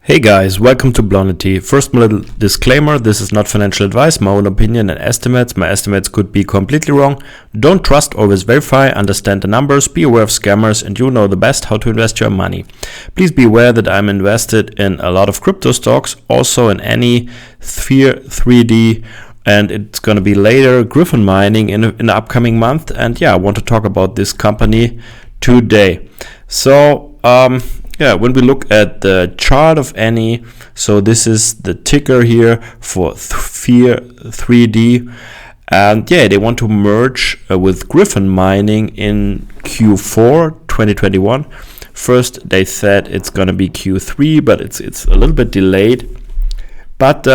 Hey guys, welcome to BLONITY. First, a little disclaimer, this is not financial advice, my own opinion and estimates. My estimates could be completely wrong. Don't trust, always verify, understand the numbers, be aware of scammers, and you know the best how to invest your money. Please be aware that I'm invested in a lot of crypto stocks, also in any Sphere 3D, and it's going to be later Gryphon mining in the upcoming month. And yeah, I want to talk about this company today. So, when we look at the chart of any, so this is the ticker here for Sphere 3D, and yeah, they want to merge with Gryphon mining in Q4 2021. First, they said it's gonna be Q3, but it's a little bit delayed. But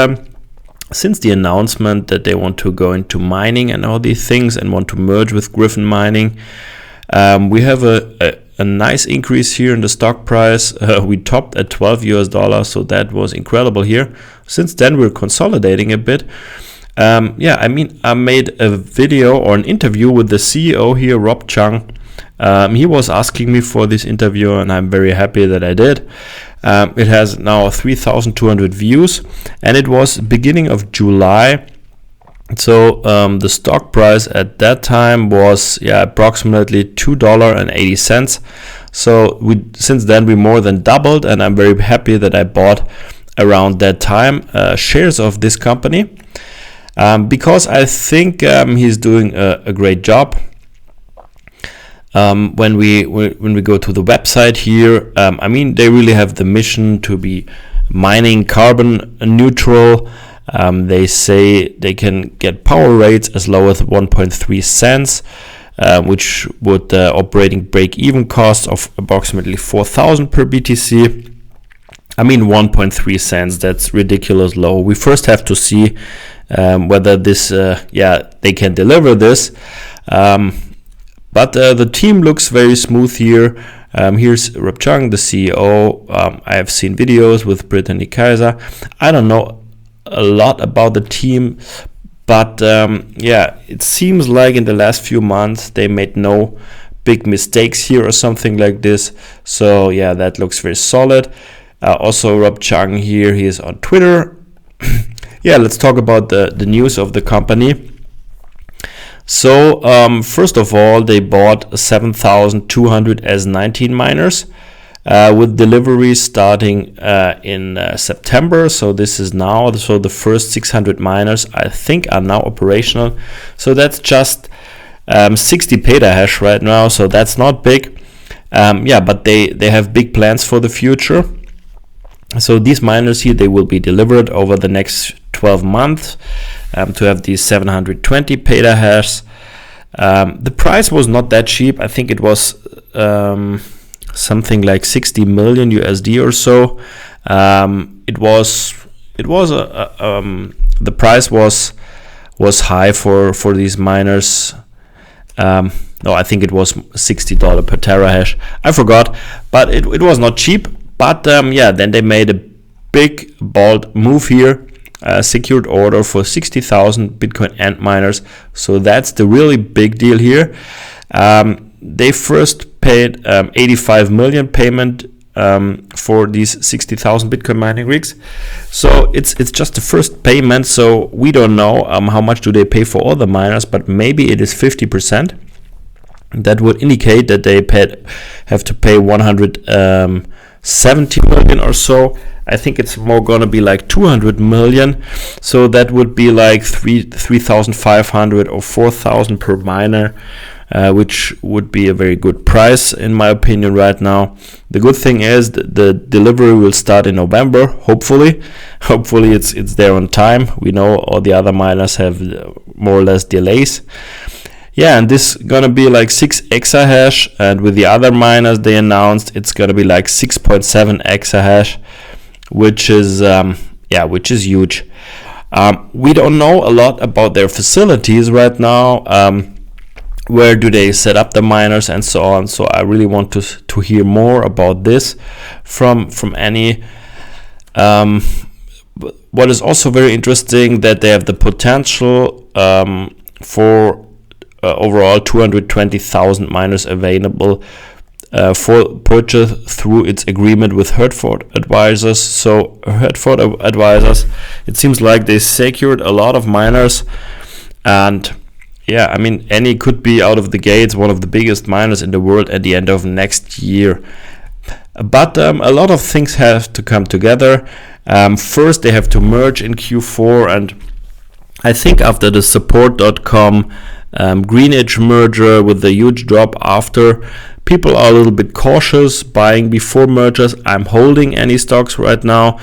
since the announcement that they want to go into mining and all these things and want to merge with Gryphon mining, we have a nice increase here in the stock price. We topped at $12 US, so that was incredible here. Since then, we're consolidating a bit. I made a video or an interview with the CEO here, Rob Chung. He was asking me for this interview, and I'm very happy that I did. It has now 3,200 views, and it was beginning of July. So the stock price at that time was approximately $2.80. So since then we more than doubled, and I'm very happy that I bought around that time shares of this company because I think he's doing a great job. When we go to the website here, they really have the mission to be mining carbon neutral. They say they can get power rates as low as 1.3 cents, which would operating break-even costs of approximately 4,000 per BTC. 1.3 cents, that's ridiculous low. We first have to see whether this, they can deliver this. But the team looks very smooth here. Here's Rob Chung, the CEO. I have seen videos with Brittany Kaiser. I don't know a lot about the team, but it seems like in the last few months they made no big mistakes here or something like this. So yeah, that looks very solid. Also Rob Chung here, he is on Twitter. Let's talk about the news of the company. So first of all, they bought 7,200 S19 miners with deliveries starting in September. So this is now, so the first 600 miners I think are now operational. So that's just 60 petahash right now, so that's not big. But they have big plans for the future. So these miners here, they will be delivered over the next 12 months to have these 720 petahash. The price was not that cheap. I think it was something like 60 million USD or so. The price was high for these miners. I think it was $60 per terahash. I forgot, but it was not cheap. But then they made a big bold move here, secured order for 60,000 Bitcoin Ant miners. So that's the really big deal here. They first paid 85 million payment for these 60,000 Bitcoin mining rigs. So it's just the first payment. So we don't know how much do they pay for all the miners, but maybe it is 50%. That would indicate that they have to pay 170 million or so. I think it's more gonna be like 200 million. So that would be like 3,500 or 4,000 per miner, which would be a very good price in my opinion right now. The good thing is the delivery will start in November, hopefully it's there on time. We know all the other miners have more or less delays. And this gonna be like 6 exahash, and with the other miners they announced it's gonna be like 6.7 exahash, which is huge. We don't know a lot about their facilities right now. Where do they set up the miners and so on? So I really want to hear more about this from any. What is also very interesting that they have the potential for overall 220,000 miners available for purchase through its agreement with Hertford Advisors. So Hertford Advisors, it seems like they secured a lot of miners, and yeah, I mean, any could be out of the gates one of the biggest miners in the world at the end of next year. But a lot of things have to come together. First, they have to merge in Q4, and I think after the support.com Greenidge merger with the huge drop after, people are a little bit cautious buying before mergers. I'm holding any stocks right now.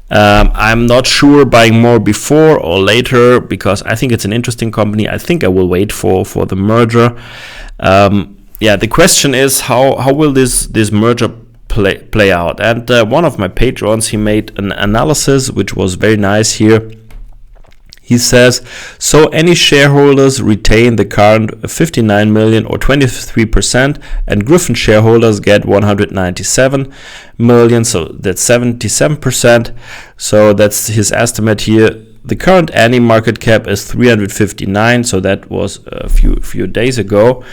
I'm not sure buying more before or later because I think it's an interesting company. I think I will wait for the merger. Yeah, the question is how will this merger play out? And one of my patrons, he made an analysis which was very nice here. He says, so any shareholders retain the current 59 million or 23%, and Gryphon shareholders get 197 million, so that's 77%. So that's his estimate here. The current any market cap is 359, so that was a few days ago,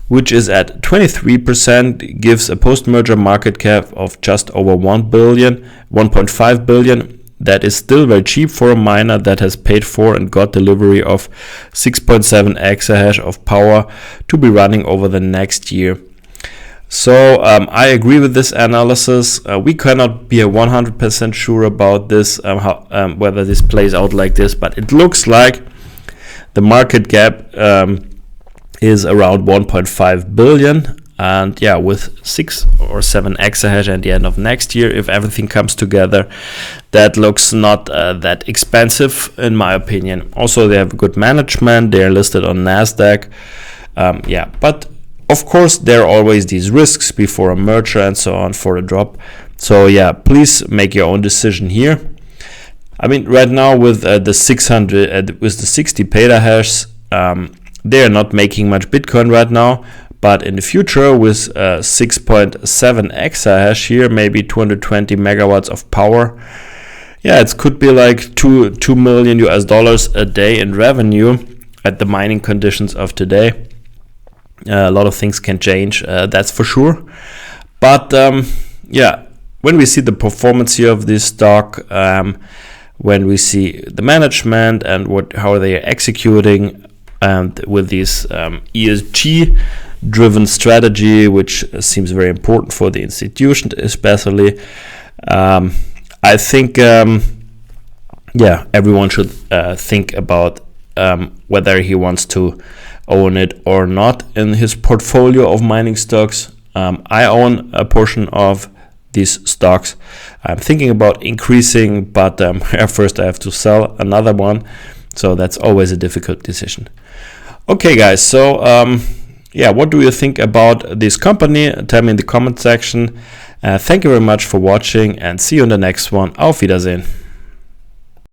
which is at 23%, gives a post-merger market cap of just over 1.5 billion. That is still very cheap for a miner that has paid for and got delivery of 6.7 exahash of power to be running over the next year. So I agree with this analysis. We cannot be 100% sure about this, whether this plays out like this, but it looks like the market cap is around 1.5 billion. And yeah, with 6 or 7 exahash at the end of next year, if everything comes together, that looks not that expensive in my opinion. Also, they have good management. They are listed on NASDAQ. Yeah, but of course, there are always these risks before a merger and so on for a drop. So yeah, please make your own decision here. I mean, right now with the 60 petahash, they are not making much Bitcoin right now. But in the future, with 6.7 exahash here, maybe 220 megawatts of power, yeah, it could be like $2 million a day in revenue at the mining conditions of today. A lot of things can change, that's for sure. But yeah, when we see the performance here of this stock, when we see the management and how they are executing, and with this ESG driven strategy, which seems very important for the institution especially, I think yeah, everyone should think about whether he wants to own it or not in his portfolio of mining stocks. I own a portion of these stocks. I'm thinking about increasing, but first I have to sell another one, so that's always a difficult decision. Okay guys, so yeah, what do you think about this company? Tell me in the comment section. Thank you very much for watching and see you in the next one. Auf Wiedersehen.